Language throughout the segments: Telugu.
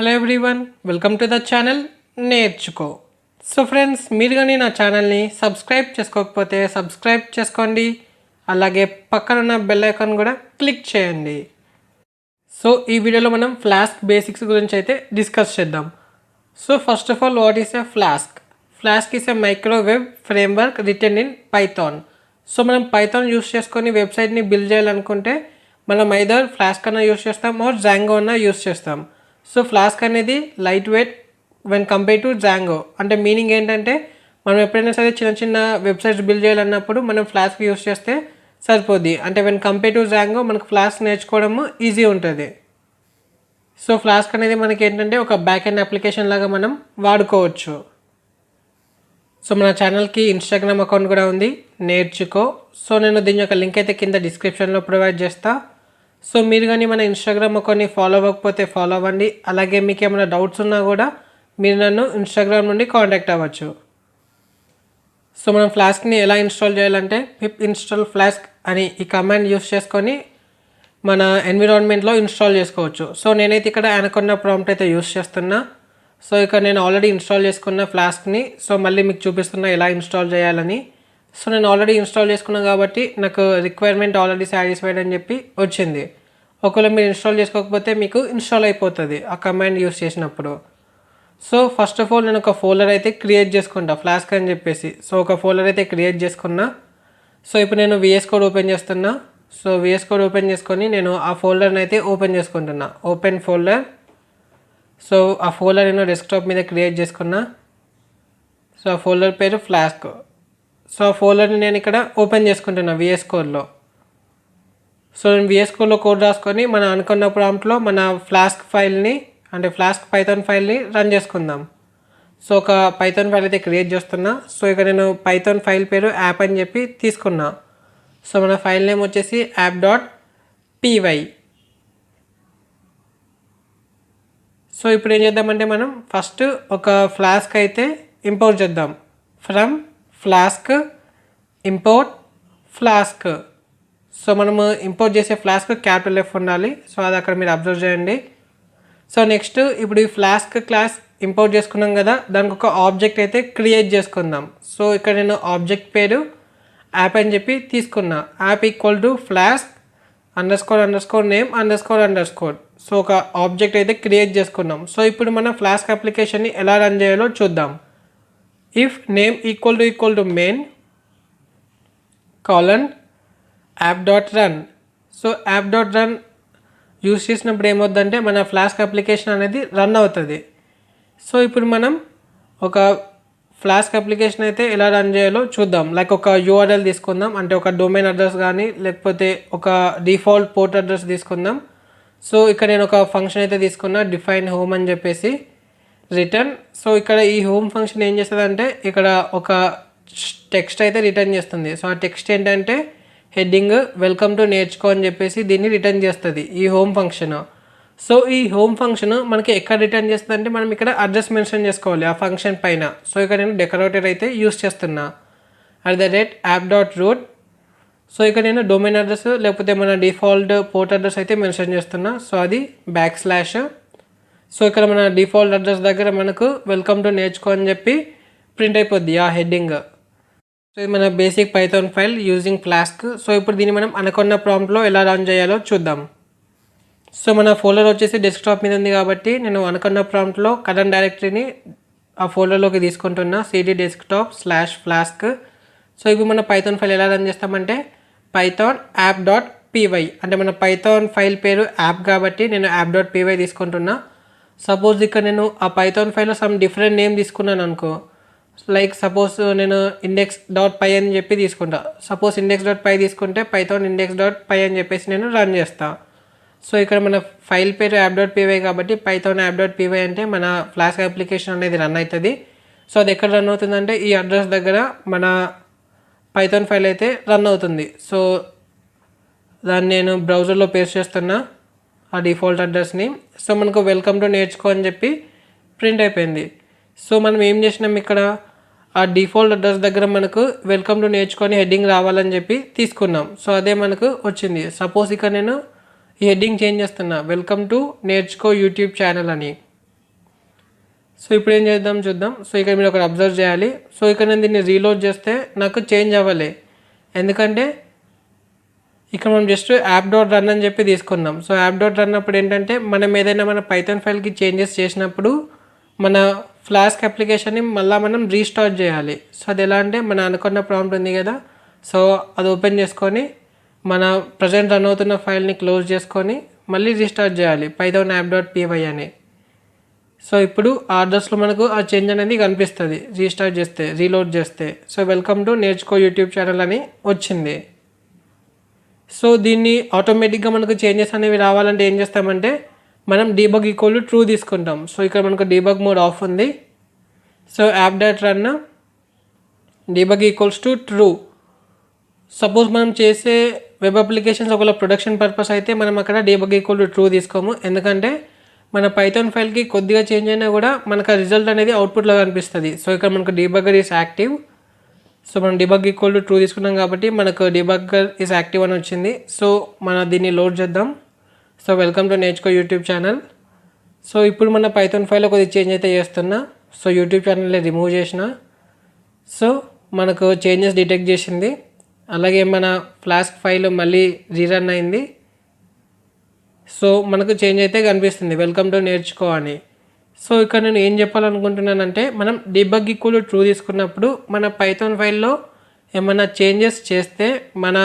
Hello everyone, welcome to the channel నేర్చుకో. సో ఫ్రెండ్స్, మీరు కానీ నా ఛానల్ని సబ్స్క్రైబ్ చేసుకోకపోతే సబ్స్క్రైబ్ చేసుకోండి, అలాగే పక్కనున్న బెల్ ఐకాన్ కూడా క్లిక్ చేయండి. సో ఈ వీడియోలో మనం ఫ్లాస్క్ బేసిక్స్ గురించి అయితే డిస్కస్ చేద్దాం. So first of all, what is a flask? Flask is a microwave framework written in Python. So మనం పైథాన్ యూస్ చేసుకొని వెబ్సైట్ని బిల్డ్ చేయాలనుకుంటే మనం ఐదర్ ఫ్లాస్క్ అన్న యూస్ చేస్తాం ఆర్ జాంగో అన్న యూస్ చేస్తాం. సో ఫ్లాస్క్ అనేది light weight when compare to Django. అంటే మీనింగ్ ఏంటంటే, మనం ఎప్పుడైనా సరే చిన్న చిన్న వెబ్సైట్స్ బిల్డ్ చేయాలన్నప్పుడు మనం ఫ్లాస్క్ యూస్ చేస్తే సరిపోద్ది. అంటే వెన్ కంపేర్ టు జాంగో మనకు ఫ్లాస్క్ నేర్చుకోవడం ఈజీ ఉంటుంది. సో ఫ్లాస్క్ అనేది మనకి ఏంటంటే ఒక బ్యాక్ ఎండ్ అప్లికేషన్ లాగా మనం వాడుకోవచ్చు. సో మన ఛానల్కి ఇన్స్టాగ్రామ్ అకౌంట్ కూడా ఉంది, నేర్చుకో. సో నేను దీని యొక్క లింక్ అయితే కింద డిస్క్రిప్షన్లో ప్రొవైడ్ చేస్తాను. సో మీరు కానీ మన ఇన్స్టాగ్రామ్ అకౌంట్ని ఫాలో అవ్వకపోతే ఫాలో అవ్వండి. అలాగే మీకు ఏమైనా డౌట్స్ ఉన్నా కూడా మీరు నన్ను ఇన్స్టాగ్రామ్ నుండి కాంటాక్ట్ అవ్వచ్చు. సో మనం ఫ్లాస్క్ని ఎలా ఇన్స్టాల్ చేయాలంటే, పిప్ ఇన్స్టాల్ ఫ్లాస్క్ అని ఈ కమాండ్ యూస్ చేసుకొని మన ఎన్విరాన్మెంట్లో ఇన్స్టాల్ చేసుకోవచ్చు. సో నేనైతే ఇక్కడ అనకొన్న ప్రాంప్ట్ అయితే యూస్ చేస్తున్నా. సో ఇక్కడ నేను ఆల్రెడీ ఇన్స్టాల్ చేసుకున్న ఫ్లాస్క్ని సో మళ్ళీ మీకు చూపిస్తున్నా ఎలా ఇన్స్టాల్ చేయాలని. సో నేను ఆల్రెడీ ఇన్స్టాల్ చేసుకున్నాను కాబట్టి నాకు రిక్వైర్మెంట్ ఆల్రెడీ సాటిస్ఫైడ్ అని చెప్పి వచ్చింది. ఒకవేళ మీరు ఇన్స్టాల్ చేసుకోకపోతే మీకు ఇన్స్టాల్ అయిపోతుంది ఆ కమాండ్ యూస్ చేసినప్పుడు. సో ఫస్ట్ ఆఫ్ ఆల్ నేను ఒక ఫోల్డర్ అయితే క్రియేట్ చేసుకుంటా, ఫ్లాస్క్ అని చెప్పేసి. సో ఒక ఫోల్డర్ అయితే క్రియేట్ చేసుకున్నా. సో ఇప్పుడు నేను VS కోడ్ ఓపెన్ చేస్తున్నా. సో VS కోడ్ ఓపెన్ చేసుకొని నేను ఆ ఫోల్డర్ని అయితే ఓపెన్ చేసుకుంటున్నా, ఓపెన్ ఫోల్డర్. సో ఆ ఫోల్డర్ నేను డెస్క్టాప్ మీద క్రియేట్ చేసుకున్నా. సో ఆ ఫోల్డర్ పేరు ఫ్లాస్క్. సో ఆ ఫోల్డర్ని నేను ఇక్కడ ఓపెన్ చేసుకుంటున్నా VS కోడ్లో. సో నేను VS కోడ్లో కోడ్ రాసుకొని మన అనుకున్న ప్రాంప్ట్లో మన ఫ్లాస్క్ ఫైల్ని, అంటే ఫ్లాస్క్ పైథాన్ ఫైల్ని రన్ చేసుకుందాం. సో ఒక పైథాన్ ఫైల్ అయితే క్రియేట్ చేస్తున్నా. సో ఇక నేను పైథాన్ ఫైల్ పేరు యాప్ అని చెప్పి తీసుకున్నా. సో మన ఫైల్ నేమ్ వచ్చేసి app.py. సో ఇప్పుడు ఏం చేద్దామంటే, మనం ఫస్ట్ ఒక ఫ్లాస్క్ అయితే ఇంపోర్ట్ చేద్దాం. From flask import flask. So మనము ఇంపోర్ట్ చేసే ఫ్లాస్క్ క్యాపిటల్ F ఉండాలి. సో అది అక్కడ మీరు అబ్జర్వ్ చేయండి. సో నెక్స్ట్ ఇప్పుడు ఈ ఫ్లాస్క్ క్లాస్ ఇంపోర్ట్ చేసుకున్నాం కదా, దానికి ఒక ఆబ్జెక్ట్ అయితే క్రియేట్ చేసుకుందాం. సో ఇక్కడ నేను ఆబ్జెక్ట్ పేరు యాప్ అని చెప్పి తీసుకున్నా. App equal to flask __name__. So ఒక ఆబ్జెక్ట్ అయితే క్రియేట్ చేసుకున్నాం. సో ఇప్పుడు మన ఫ్లాస్క్ అప్లికేషన్ని ఎలా రన్ చేయాలో చూద్దాం. If name equal to main colon app.run. So app.run use చేసినప్పుడు ఏమవుతుందంటే మన ఫ్లాస్క్ అప్లికేషన్ అనేది రన్ అవుతుంది. సో ఇప్పుడు మనం ఒక ఫ్లాస్క్ అప్లికేషన్ అయితే ఎలా రన్ చేయాలో చూద్దాం. లైక్ ఒక URL తీసుకుందాం, అంటే ఒక డొమైన్ అడ్రస్ కానీ లేకపోతే ఒక డిఫాల్ట్ పోర్ట్ అడ్రస్ తీసుకుందాం. సో ఇక్కడ నేను ఒక ఫంక్షన్ అయితే తీసుకున్నా, డిఫైన్ హోమ్ అని చెప్పేసి రిటర్న్. సో ఇక్కడ ఈ హోమ్ ఫంక్షన్ ఏం చేస్తుందంటే ఇక్కడ ఒక టెక్స్ట్ అయితే రిటర్న్ చేస్తుంది. సో ఆ టెక్స్ట్ ఏంటంటే హెడ్డింగ్ వెల్కమ్ టు నేర్చుకో అని చెప్పేసి దీన్ని రిటర్న్ చేస్తుంది ఈ హోమ్ ఫంక్షన్. సో ఈ హోమ్ ఫంక్షన్ మనకి ఎక్కడ రిటర్న్ చేస్తుంది అంటే, మనం ఇక్కడ అడ్రస్ మెన్షన్ చేసుకోవాలి ఆ ఫంక్షన్ పైన. సో ఇక్కడ నేను డెకరేటర్ అయితే యూస్ చేస్తున్నా, @app.root. సో ఇక్కడ నేను డొమైన్ అడ్రస్ లేకపోతే మన డిఫాల్ట్ పోర్ట్ అడ్రస్ అయితే మెన్షన్ చేస్తున్నా. సో అది \. సో ఇక్కడ మన డిఫాల్ట్ అడ్రస్ దగ్గర మనకు వెల్కమ్ టు నేర్చుకో అని చెప్పి ప్రింట్ అయిపోద్ది ఆ హెడ్డింగ్. సో ఇది మన basic Python file using flask. So ఇప్పుడు దీన్ని మనం అనుకున్న ప్రాంప్ట్లో ఎలా రన్ చేయాలో చూద్దాం. సో మన ఫోల్డర్ వచ్చేసి డెస్క్టాప్ మీద ఉంది కాబట్టి నేను అనుకున్న ప్రాంప్ట్లో కరెంట్ డైరెక్టరీని ఆ ఫోల్డర్లోకి తీసుకుంటున్నా, cd desktop/flask. సో ఇప్పుడు మన పైథాన్ ఫైల్ ఎలా రన్ చేస్తామంటే, పైథాన్ app.py, అంటే మన పైథాన్ ఫైల్ పేరు యాప్ కాబట్టి నేను app.py తీసుకుంటున్నా. సపోజ్ ఇక్కడ నేను ఆ పైథాన్ ఫైల్లో సమ్ డిఫరెంట్ నేమ్ తీసుకున్నాను అనుకో, లైక్ సపోజ్ నేను index.py అని చెప్పి తీసుకుంటా. సపోజ్ index.py తీసుకుంటే పైథాన్ index.py అని చెప్పేసి నేను రన్ చేస్తా. సో ఇక్కడ మన ఫైల్ పేరు app.py కాబట్టి పైథాన్ app.py అంటే మన ఫ్లాస్క్ అప్లికేషన్ అనేది రన్ అవుతుంది. సో అది ఎక్కడ రన్ అవుతుందంటే ఈ అడ్రస్ దగ్గర మన పైథాన్ ఫైల్ అయితే రన్ అవుతుంది. సో దాన్ని నేను బ్రౌజర్లో పేస్ట్ చేస్తున్నా ఆ డిఫాల్ట్ అడ్రస్ని. సో మనకు వెల్కమ్ టు నేర్చుకో అని చెప్పి ప్రింట్ అయిపోయింది. సో మనం ఏం చేసినాం, ఇక్కడ ఆ డిఫాల్ట్ అడ్రస్ దగ్గర మనకు వెల్కమ్ టు నేర్చుకొని హెడ్డింగ్ రావాలని చెప్పి తీసుకున్నాం. సో అదే మనకు వచ్చింది. సపోజ్ ఇక్కడ నేను ఈ హెడ్డింగ్ చేంజ్ చేస్తున్నా, వెల్కమ్ టు నేర్చుకో యూట్యూబ్ ఛానల్ అని. సో ఇప్పుడు ఏం చేద్దాం చూద్దాం. సో ఇక్కడ మీరు ఒకటి అబ్జర్వ్ చేయాలి. సో ఇక్కడ నేను దీన్ని రీలోడ్ చేస్తే నాకు చేంజ్ అవ్వలే, ఎందుకంటే ఇక్కడ మనం జస్ట్ యాప్ డాట్ రన్ అని చెప్పి తీసుకున్నాం. సో యాప్ డాట్ రన్ అప్పుడు ఏంటంటే మనం ఏదైనా మన పైథాన్ ఫైల్కి చేంజెస్ చేసినప్పుడు మన ఫ్లాస్క్ అప్లికేషన్ని మళ్ళీ మనం రీస్టార్ట్ చేయాలి. సో అది ఎలా అంటే మన అనుకున్న ప్రాంప్ట్ ఉంది కదా, సో అది ఓపెన్ చేసుకొని మన ప్రజెంట్ రన్ అవుతున్న ఫైల్ని క్లోజ్ చేసుకొని మళ్ళీ రీస్టార్ట్ చేయాలి పైథాన్ యాప్ డాట్ పీ అని. సో ఇప్పుడు ఆర్డర్స్లో మనకు ఆ చేంజ్ అనేది కనిపిస్తుంది రీస్టార్ట్ చేస్తే, రీలోడ్ చేస్తే. సో వెల్కమ్ టు నేర్చుకో యూట్యూబ్ ఛానల్ అని వచ్చింది. సో దీన్ని ఆటోమేటిక్గా మనకు చేంజెస్ అనేవి రావాలంటే ఏం చేస్తామంటే మనం డీబగ్ ఈక్వల్ టు ట్రూ తీసుకుంటాం. సో ఇక్కడ మనకు డీబగ్ మోడ్ ఆఫ్ ఉంది. So app dot run debug equals to true. Suppose మనం చేసే వెబ్ అప్లికేషన్స్ ఒకవేళ ప్రొడక్షన్ పర్పస్ అయితే మనం అక్కడ డీబగ్ ఈక్వల్ టు ట్రూ తీసుకోము, ఎందుకంటే మన పైథాన్ ఫైల్కి కొద్దిగా చేంజ్ అయినా కూడా మనకు ఆ రిజల్ట్ అనేది అవుట్పుట్లో కనిపిస్తుంది. సో ఇక్కడ మనకు డీబగ్గర్ ఈస్ యాక్టివ్. సో మనం డీబగ్ ఈక్వల్ టు ట్రూ తీసుకున్నాం కాబట్టి మనకు డీబగ్గర్ ఈస్ యాక్టివ్ అని వచ్చింది. సో మనం దీన్ని లోడ్ చేద్దాం. సో వెల్కమ్ టు నేర్చుకో యూట్యూబ్ ఛానల్. సో ఇప్పుడు మన పైథాన్ ఫైల్లో కొద్దిగా చేంజ్ అయితే చేస్తున్నా. సో యూట్యూబ్ ఛానల్ని రిమూవ్ చేసిన. సో మనకు చేంజెస్ డిటెక్ట్ చేసింది. అలాగే మన ఫ్లాస్క్ ఫైల్ మళ్ళీ రీరన్ అయింది. సో మనకు చేంజ్ అయితే కనిపిస్తుంది వెల్కమ్ టు నేర్చుకో అని. సో ఇక్కడ నేను ఏం చెప్పాలనుకుంటున్నానంటే మనం డీబగ్ ఈక్వల్ టు ట్రూ తీసుకున్నప్పుడు మన పైథాన్ ఫైల్లో ఏమైనా చేంజెస్ చేస్తే మన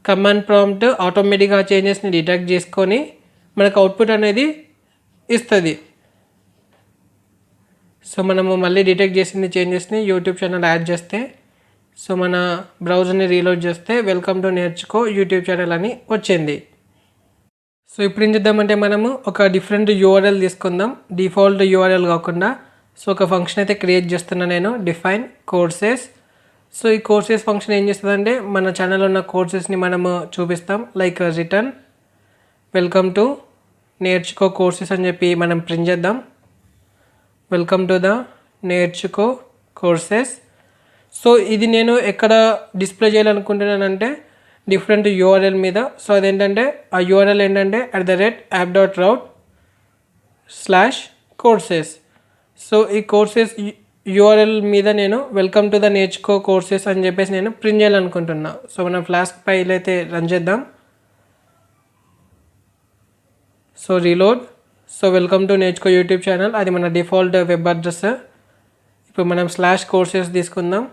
కమాండ్ ప్రాంప్ట్ ఆటోమేటిక్గా ఆ చేంజెస్ని డిటెక్ట్ చేసుకొని మనకు అవుట్పుట్ అనేది ఇస్తుంది. సో మనము మళ్ళీ డిటెక్ట్ చేసింది చేంజెస్ని యూట్యూబ్ ఛానల్ యాడ్ చేస్తే, సో మన బ్రౌజర్ని రీలోడ్ చేస్తే వెల్కమ్ టు నేర్చుకో యూట్యూబ్ ఛానల్ అని వచ్చింది. సో ఇప్పుడు ఏం చేద్దామంటే మనము ఒక డిఫరెంట్ యూఆర్ఎల్ తీసుకుందాం, డిఫాల్ట్ యూఆర్ఎల్ కాకుండా. సో ఒక ఫంక్షన్ అయితే క్రియేట్ చేస్తున్నా నేను, డిఫైన్ కోర్సెస్. సో ఈ కోర్సెస్ ఫంక్షన్ ఏం చేస్తుందంటే మన ఛానల్లో ఉన్న కోర్సెస్ని మనము చూపిస్తాం. లైక్ రిటర్న్ వెల్కమ్ టు నేర్చుకో కోర్సెస్ అని చెప్పి మనం ప్రింట్ చేద్దాం. వెల్కమ్ టు ద నేర్చుకో కోర్సెస్. సో ఇది నేను ఎక్కడ డిస్ప్లే చేయాలనుకుంటున్నానంటే డిఫరెంట్ యూఆర్ఎల్ మీద. సో అదేంటంటే ఆ యూఆర్ఎల్ ఏంటంటే @app.route/courses. సో ఈ కోర్సెస్ యూఆర్ఎల్ మీద నేను వెల్కమ్ టు ద నేర్చుకో కోర్సెస్ అని చెప్పేసి నేను ప్రింట్ చేయాలనుకుంటున్నా. సో మనం ఫ్లాస్క్ ఫైల్ అయితే రన్ చేద్దాం. So reload. So welcome to నేర్చుకో యూట్యూబ్ ఛానల్, అది మన డిఫాల్ట్ వెబ్ అడ్రస్. ఇప్పుడు మనం /courses తీసుకుందాం,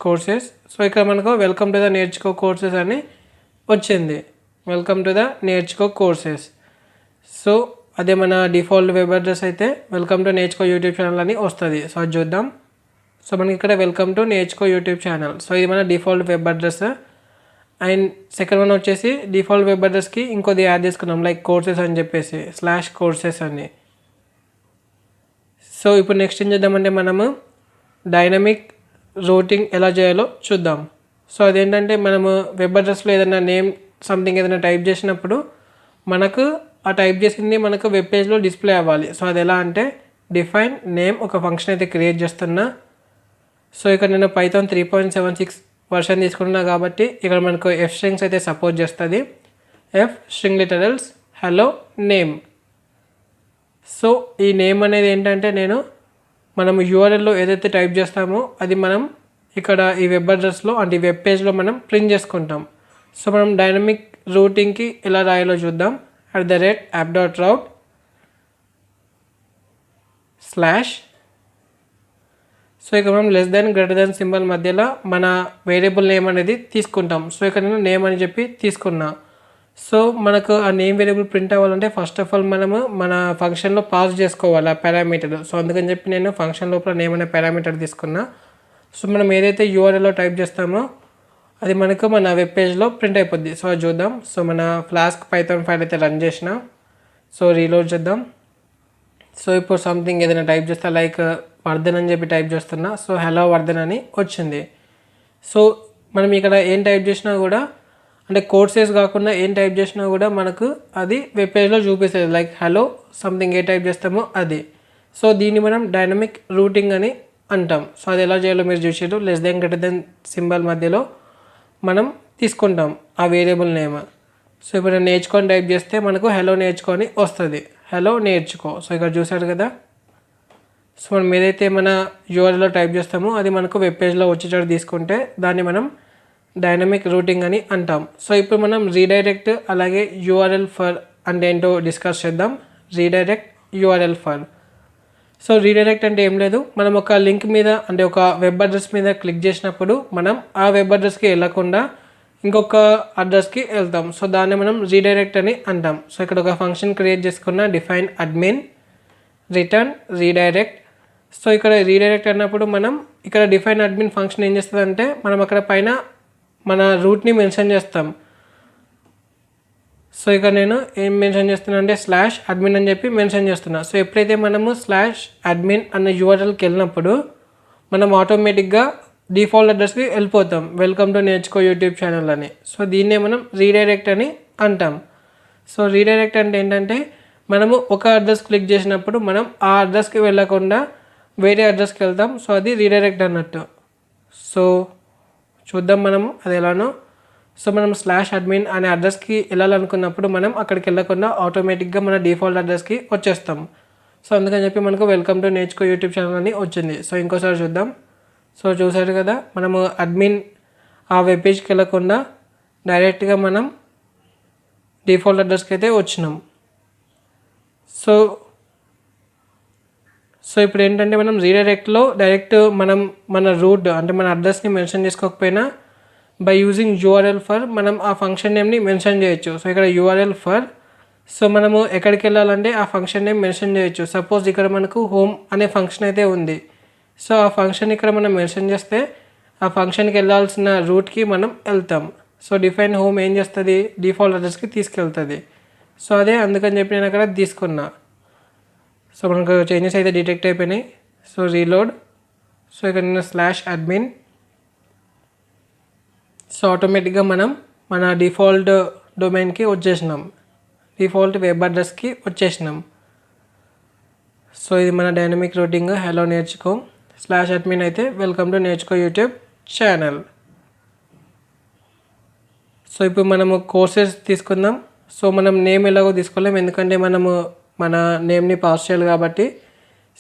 /courses. సో ఇక్కడ మనకు వెల్కమ్ టు ద నేర్చుకో కోర్సెస్ అని వచ్చింది, వెల్కమ్ టు ద నేర్చుకో కోర్సెస్. సో అదే మన డిఫాల్ట్ వెబ్ అడ్రస్ అయితే వెల్కమ్ టు నేర్చుకో యూట్యూబ్ ఛానల్ అని వస్తుంది. సో అది చూద్దాం. సో మనకి ఇక్కడ వెల్కమ్ టు నేర్చుకో యూట్యూబ్ ఛానల్. సో ఇది మన default web address. And second one వచ్చేసి డిఫాల్ట్ వెబ్ అడ్రస్కి ఇంకొద్ది యాడ్ చేసుకున్నాం, లైక్ కోర్సెస్ అని చెప్పేసి /courses అని. సో ఇప్పుడు నెక్స్ట్ ఏం చేద్దామంటే మనము డైనమిక్ రూటింగ్ ఎలా చేయాలో చూద్దాం. సో అదేంటంటే మనము వెబ్ అడ్రస్లో ఏదైనా నేమ్ సంథింగ్ ఏదైనా టైప్ చేసినప్పుడు మనకు ఆ టైప్ చేసింది మనకు వెబ్ పేజ్లో డిస్ప్లే అవ్వాలి. సో అది ఎలా అంటే డిఫైన్ నేమ్ ఒక ఫంక్షన్ అయితే క్రియేట్ చేస్తున్నా. సో ఇక్కడ నేను పైథాన్ 3.76 వర్షన్ తీసుకున్నా కాబట్టి ఇక్కడ మనకు ఎఫ్ స్ట్రింగ్స్ అయితే సపోర్ట్ చేస్తుంది. F string literals hello name. So ఈ నేమ్ అనేది ఏంటంటే మనం యూఆర్ఎల్లో ఏదైతే టైప్ చేస్తామో అది మనం ఇక్కడ ఈ వెబ్ అడ్రస్లో అంటే ఈ వెబ్ పేజ్లో మనం ప్రింట్ చేసుకుంటాం. సో మనం డైనమిక్ రూటింగ్కి ఎలా రాయాలో చూద్దాం. @app.route/. సో ఇక్కడ మనం <> సింబల్ మధ్యలో మన వేరియబుల్ నేమ్ అనేది తీసుకుంటాం. సో ఇక్కడ నేను నేమ్ అని చెప్పి తీసుకున్నా. సో మనకు ఆ నేమ్ వేరియబుల్ ప్రింట్ అవ్వాలంటే ఫస్ట్ ఆఫ్ ఆల్ మనము మన ఫంక్షన్లో పాస్ చేసుకోవాలి ఆ పారామీటర్. సో అందుకని చెప్పి నేను ఫంక్షన్ లోపల నేమ్ అనే పారామీటర్ తీసుకున్నా. సో మనం ఏదైతే యూఆర్ఎల్లో టైప్ చేస్తామో అది మనకు మన వెబ్ పేజ్లో ప్రింట్ అయిపోద్ది. సో అది చూద్దాం. సో మన ఫ్లాస్క్ పైథాన్ ఫైల్ అయితే రన్ చేసిన. సో రీలోడ్ చేద్దాం. సో ఇప్పుడు సంథింగ్ ఏదైనా టైప్ చేస్తా, లైక్ వర్ధన్ అని చెప్పి టైప్ చేస్తున్నా. సో హలో వర్ధన్ అని వచ్చింది. సో మనం ఇక్కడ ఏం టైప్ చేసినా కూడా అంటే కోర్సెస్ కాకుండా ఏం టైప్ చేసినా కూడా మనకు అది వెబ్ పేజ్లో చూపిస్తుంది, లైక్ హలో సంథింగ్ ఏ టైప్ చేస్తామో అది. సో దీన్ని మనం డైనమిక్ రూటింగ్ అని అంటాం. సో అది ఎలా చేయాలో మీరు చూసారు. <> సింబల్ మధ్యలో మనం తీసుకుంటాం ఆ వేరియబుల్ నేమ్. సో ఇప్పుడు నేర్చుకొని టైప్ చేస్తే మనకు హలో నేర్చుకొని వస్తుంది, హలో నేర్చుకో. సో ఇక్కడ చూసారు కదా. సో మనం ఏదైతే మన యూఆర్ఎల్లో టైప్ చేస్తామో అది మనకు వెబ్ పేజ్లో వచ్చేటట్టు తీసుకుంటే దాన్ని మనం డైనమిక్ రూటింగ్ అని అంటాం. సో ఇప్పుడు మనం రీడైరెక్ట్ అలాగే యూఆర్ఎల్ ఫర్ అంటే ఏంటో డిస్కస్ చేద్దాం. Redirect, URL for. So redirect అంటే ఏం లేదు, మనం ఒక లింక్ మీద అంటే ఒక వెబ్ అడ్రస్ మీద క్లిక్ చేసినప్పుడు మనం ఆ వెబ్ అడ్రస్కి వెళ్ళకుండా ఇంకొక అడ్రస్కి వెళ్తాం. సో దాన్ని మనం రీడైరెక్ట్ అని అంటాం. సో ఇక్కడ ఒక ఫంక్షన్ క్రియేట్ చేసుకున్న define admin return redirect. So ఇక్కడ రీడైరెక్ట్ అన్నప్పుడు మనం ఇక్కడ డిఫైన్ అడ్మిన్ ఫంక్షన్ ఏం చేస్తుందంటే మనం అక్కడ పైన మన రూట్ని మెన్షన్ చేస్తాం. సో ఇక్కడ నేను ఏం మెన్షన్ చేస్తున్నా అంటే /admin అని చెప్పి మెన్షన్ చేస్తున్నా. సో ఎప్పుడైతే మనము /admin అన్న యూఆర్ఎల్కి వెళ్ళినప్పుడు మనం ఆటోమేటిక్గా డిఫాల్ట్ అడ్రస్కి వెళ్ళిపోతాం, వెల్కమ్ టు నేర్చుకో యూట్యూబ్ ఛానల్ అని. సో దీన్నే మనం రీడైరెక్ట్ అని అంటాం. సో రీడైరెక్ట్ అంటే ఏంటంటే మనము ఒక అడ్రస్ క్లిక్ చేసినప్పుడు మనం ఆ అడ్రస్కి వెళ్ళకుండా వేరే అడ్రస్కి వెళ్తాం. సో అది రీడైరెక్ట్ అన్నట్టు. సో చూద్దాం మనము అది ఎలానో. సో మనం /admin అనే అడ్రస్కి వెళ్ళాలనుకున్నప్పుడు మనం అక్కడికి వెళ్ళకుండా ఆటోమేటిక్గా మన డిఫాల్ట్ అడ్రస్కి వచ్చేస్తాం. సో అందుకని చెప్పి మనకు వెల్కమ్ టు నేర్చుకో యూట్యూబ్ ఛానల్ అని వచ్చింది. సో ఇంకోసారి చూద్దాం. సో చూసారు కదా, మనము అడ్మిన్ ఆ వెబ్ పేజ్కి వెళ్ళకుండా డైరెక్ట్గా మనం డిఫాల్ట్ అడ్రస్కి అయితే వచ్చినాం. సో ఇప్పుడు ఏంటంటే మనం రీడైరెక్ట్లో డైరెక్ట్ మనం మన రూట్ అంటే మన అడ్రస్ని మెన్షన్ చేసుకోకపోయినా బై యూజింగ్ యూఆర్ఎల్ ఫర్ మనం ఆ ఫంక్షన్ నేమ్ని మెన్షన్ చేయొచ్చు. సో ఇక్కడ యూఆర్ఎల్ ఫర్, సో మనము ఎక్కడికి వెళ్ళాలంటే ఆ ఫంక్షన్ నేమ్ మెన్షన్ చేయొచ్చు. సపోజ్ ఇక్కడ మనకు హోమ్ అనే ఫంక్షన్ అయితే ఉంది. సో ఆ ఫంక్షన్ ఇక్కడ మనం మెన్షన్ చేస్తే ఆ ఫంక్షన్కి వెళ్ళాల్సిన రూట్కి మనం వెళ్తాం. సో డిఫైన్ హోమ్ ఏం చేస్తుంది, డిఫాల్ట్ అడ్రస్కి తీసుకెళ్తుంది. సో అదే అందుకని చెప్పి నేను అక్కడ తీసుకున్నా. సో మనకు చేంజెస్ అయితే డిటెక్ట్ అయిపోయినాయి. So reload. సో ఇక్కడ నేను /admin. సో ఆటోమేటిక్గా మనం మన డిఫాల్ట్ డొమైన్కి వచ్చేసినాం, డిఫాల్ట్ వెబ్ అడ్రస్కి వచ్చేసినాం. సో ఇది మన డైనమిక్ రూటింగ్. హలో నేర్చుకో /admin అయితే వెల్కమ్ టు నేర్చుకో యూట్యూబ్ ఛానల్. సో ఇప్పుడు మనము కోర్సెస్ తీసుకుందాం. సో మనం నేమ్ ఎలాగో తీసుకోలేం, ఎందుకంటే మనము మన నేమ్ని పాస్ చేయాలి కాబట్టి.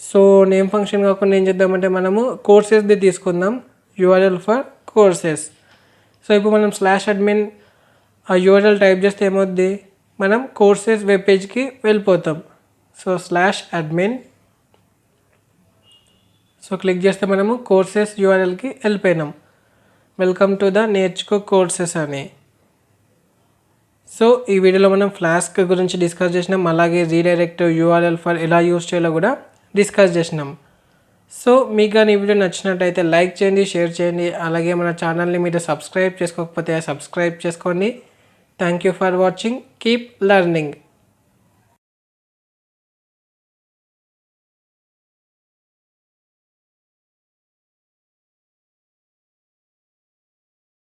సో నేమ్ ఫంక్షన్ కాకుండా ఏం చేద్దామంటే మనము కోర్సెస్ది తీసుకుందాం, యూఆర్ఎల్ ఫర్ కోర్సెస్. సో ఇప్పుడు మనం /admin ఆ యూఆర్ఎల్ టైప్ చేస్తే ఏమవుద్ది, మనం కోర్సెస్ వెబ్ పేజ్కి వెళ్ళిపోతాం. So /admin. సో క్లిక్ చేస్తే మనము కోర్సెస్ యూఆర్ఎల్కి వెళ్ళిపోయినాం, వెల్కమ్ టు ద నేర్చుకో కోర్సెస్ అని. సో ఈ వీడియోలో మనం ఫ్లాస్క్ గురించి డిస్కస్ చేసినాం, అలాగే రీడైరెక్ట్, యూఆర్ఎల్ ఫర్ ఎలా యూస్ చేయాలో కూడా డిస్కస్ చేసినాం. సో మీకు కానీ ఈ వీడియో నచ్చినట్టయితే లైక్ చేయండి, షేర్ చేయండి, అలాగే మన ఛానల్ని మీరు సబ్స్క్రైబ్ చేసుకోకపోతే సబ్స్క్రైబ్ చేసుకోండి. Thank you for watching. Keep learning.